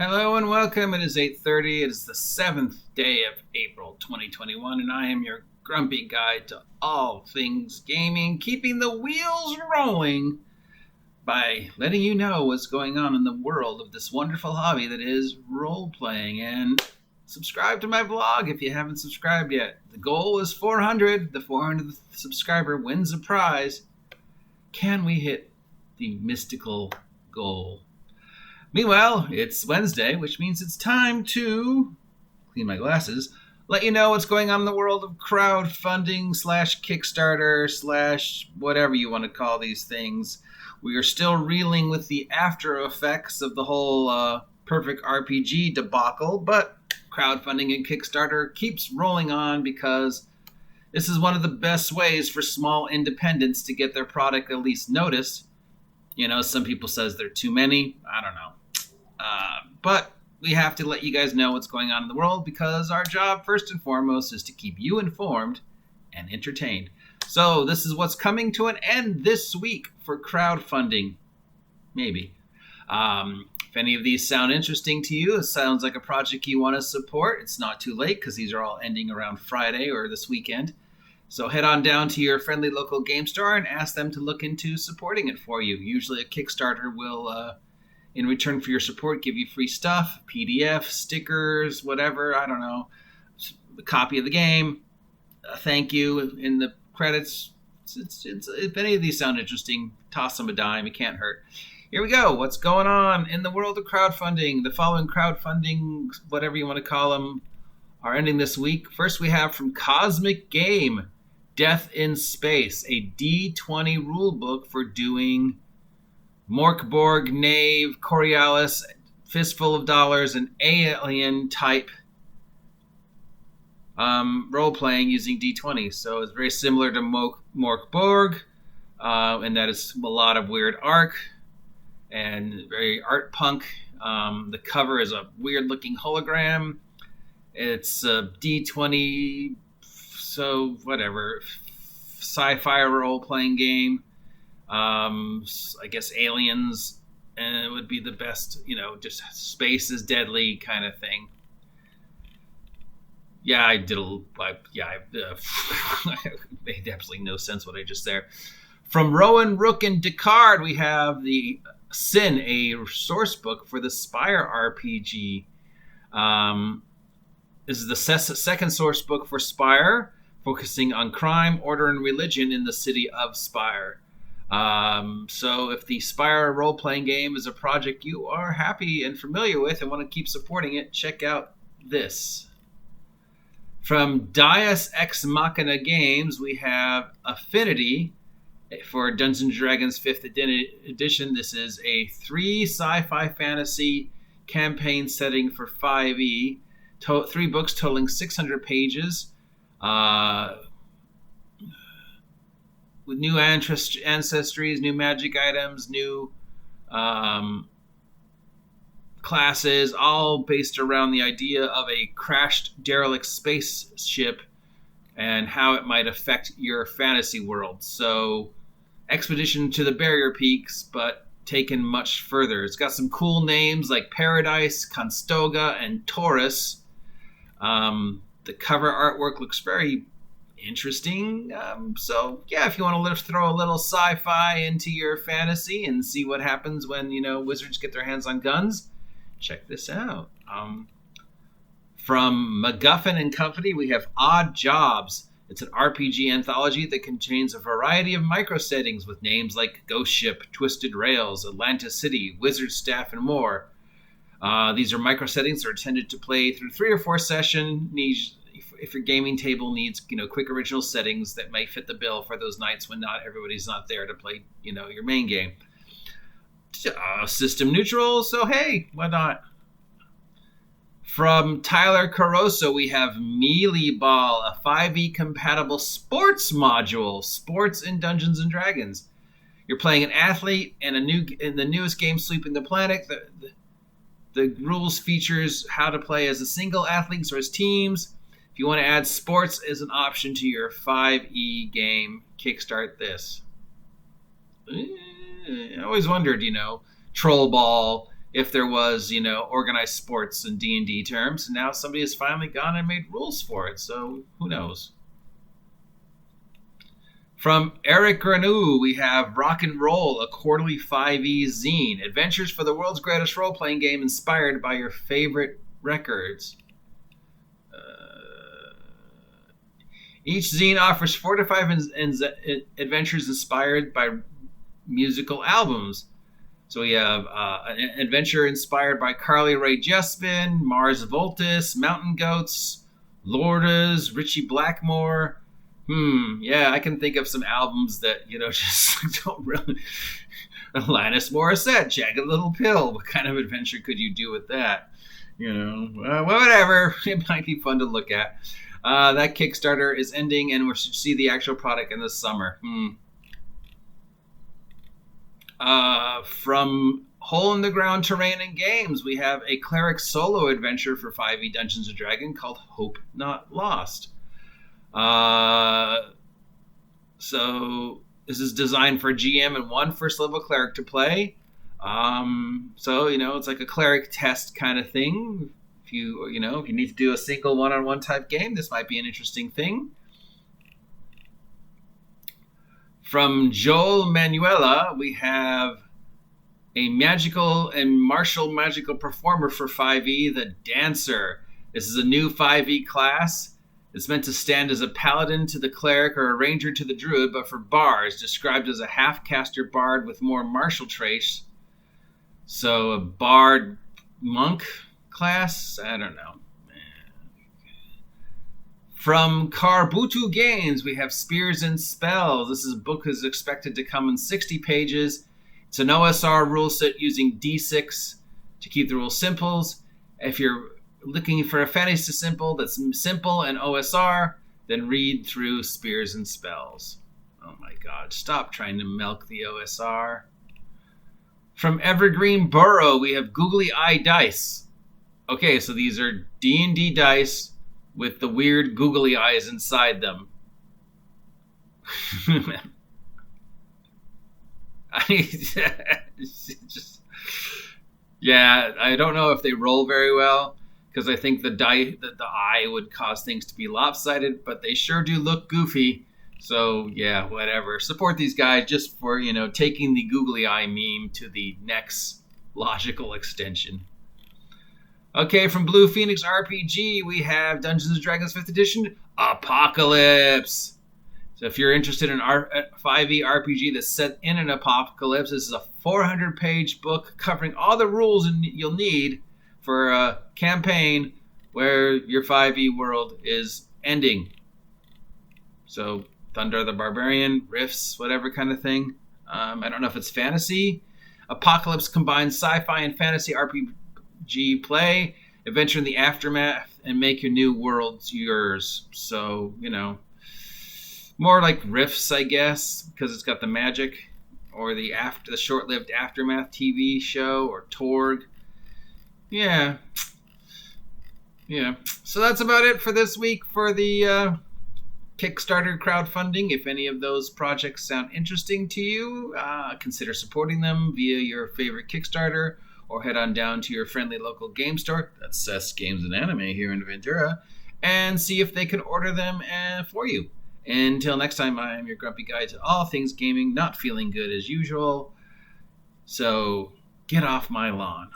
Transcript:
Hello and welcome. It is 8:30. It is the 7th day of April 2021, and I am your grumpy guide to all things gaming, keeping the wheels rolling by letting you know what's going on in the world of this wonderful hobby that is role-playing. And subscribe to my blog if you haven't subscribed yet. The goal is 400. The 400th subscriber wins a prize. Can we hit the mystical goal? Meanwhile, it's Wednesday, which means it's time to clean my glasses, let you know what's going on in the world of crowdfunding / Kickstarter / whatever you want to call these things. We are still reeling with the after effects of the whole perfect RPG debacle, but crowdfunding and Kickstarter keeps rolling on because this is one of the best ways for small independents to get their product at least noticed. You know, some people says there are too many. I don't know. But we have to let you guys know what's going on in the world because our job, first and foremost, is to keep you informed and entertained. So this is what's coming to an end this week for crowdfunding. Maybe. If any of these sound interesting to you, it sounds like a project you want to support, it's not too late because these are all ending around Friday or this weekend. So head on down to your friendly local game store and ask them to look into supporting it for you. Usually a Kickstarter will, in return for your support, give you free stuff, PDF, stickers, whatever, I don't know, a copy of the game, a thank you in the credits. If any of these sound interesting, toss them a dime, it can't hurt. Here we go. What's going on in the world of crowdfunding? The following crowdfunding, whatever you want to call them, are ending this week. First, we have from Cosmic Game, Death in Space, a D20 rulebook for doing Morkborg, Knave, Coriolis, Fistful of Dollars, and Alien type role-playing using D20. So it's very similar to Morkborg, and that is a lot of weird art and very art punk. The cover is a weird-looking hologram. It's a D20, so whatever, sci-fi role-playing game. I guess aliens would be the best, just space is deadly kind of thing. Yeah, I did made absolutely no sense what I just there. From Rowan, Rook, and Descartes, we have the Sin, a source book for the Spire RPG. This is the second source book for Spire, focusing on crime, order, and religion in the city of Spire. So if the Spire role-playing game is a project you are happy and familiar with and want to keep supporting it, check out this. From Deus Ex Machina Games, we have Affinity for Dungeons & Dragons 5th edition. This is a 3 sci-fi fantasy campaign setting for 5e. 3 books totaling 600 pages. With new ancestries, new magic items, new classes, all based around the idea of a crashed derelict spaceship and how it might affect your fantasy world. So, Expedition to the Barrier Peaks, but taken much further. It's got some cool names like Paradise, Constoga, and Taurus. The cover artwork looks very interesting. So yeah, if you want to throw a little sci-fi into your fantasy and see what happens when, wizards get their hands on guns, check this out. From MacGuffin and Company, we have Odd Jobs. It's an RPG anthology that contains a variety of micro settings with names like Ghost Ship, Twisted Rails, Atlantis City, Wizard Staff, and more. These are micro settings that are intended to play through 3 or 4 sessions. If your gaming table needs, quick original settings that may fit the bill for those nights when everybody's not there to play, your main game. System neutral, so hey, why not? From Tyler Caroso, we have Melee Ball, a 5e compatible sports module, sports in Dungeons & Dragons. You're playing an athlete in the newest game, Sweeping the Planet. The rules features how to play as a single athlete or as teams. If you want to add sports as an option to your 5e game, kickstart this. I always wondered, Troll Ball, if there was, organized sports in D&D terms. And now somebody has finally gone and made rules for it. So who knows? From Eric Granou, we have Rock and Roll, a quarterly 5e zine. Adventures for the world's greatest role-playing game inspired by your favorite records. Each zine offers 4 to 5 adventures inspired by musical albums. So we have an adventure inspired by Carly Rae Jepsen, Mars Volta, Mountain Goats, Lordas, Richie Blackmore. Yeah, I can think of some albums that, just don't really... Alanis Morissette, Jagged Little Pill. What kind of adventure could you do with that? Whatever. It might be fun to look at. That Kickstarter is ending, and we should see the actual product in the summer. From Hole in the Ground Terrain and Games, we have a cleric solo adventure for 5e Dungeons & Dragons called Hope Not Lost. So this is designed for GM and 1 first level cleric to play. So it's like a cleric test kind of thing. If you need to do a single one-on-one type game, this might be an interesting thing. From Joel Manuela, we have a magical and martial magical performer for 5e, the Dancer. This is a new 5e class. It's meant to stand as a paladin to the cleric or a ranger to the druid, but for bards, described as a half-caster bard with more martial traits. So a bard monk class? I don't know. From Carbutu Games, we have Spears and Spells. This is a book that is expected to come in 60 pages. It's an OSR rule set using D6 to keep the rules simple. If you're looking for a fantasy simple that's simple and OSR, then read through Spears and Spells. Oh my god, stop trying to milk the OSR. From Evergreen Burrow, we have Googly Eye Dice. Okay, so these are D&D dice with the weird googly eyes inside them. I don't know if they roll very well, because I think the eye would cause things to be lopsided, but they sure do look goofy. So yeah, whatever. Support these guys just for, taking the googly eye meme to the next logical extension. Okay, from Blue Phoenix RPG, we have Dungeons & Dragons 5th Edition, Apocalypse. So if you're interested in 5e RPG that's set in an apocalypse, this is a 400-page book covering all the rules you'll need for a campaign where your 5e world is ending. So Thunder the Barbarian, Rifts, whatever kind of thing. I don't know if it's fantasy. Apocalypse combines sci-fi and fantasy RPG play, adventure in the aftermath, and make your new worlds yours. So, more like Rifts, I guess, because it's got the magic, or the short-lived Aftermath TV show, or Torg. Yeah. So that's about it for this week for the Kickstarter crowdfunding. If any of those projects sound interesting to you, consider supporting them via your favorite Kickstarter, or head on down to your friendly local game store, that's Seth's Games and Anime here in Ventura, and see if they can order them for you. Until next time, I am your grumpy guide to all things gaming, not feeling good as usual. So get off my lawn.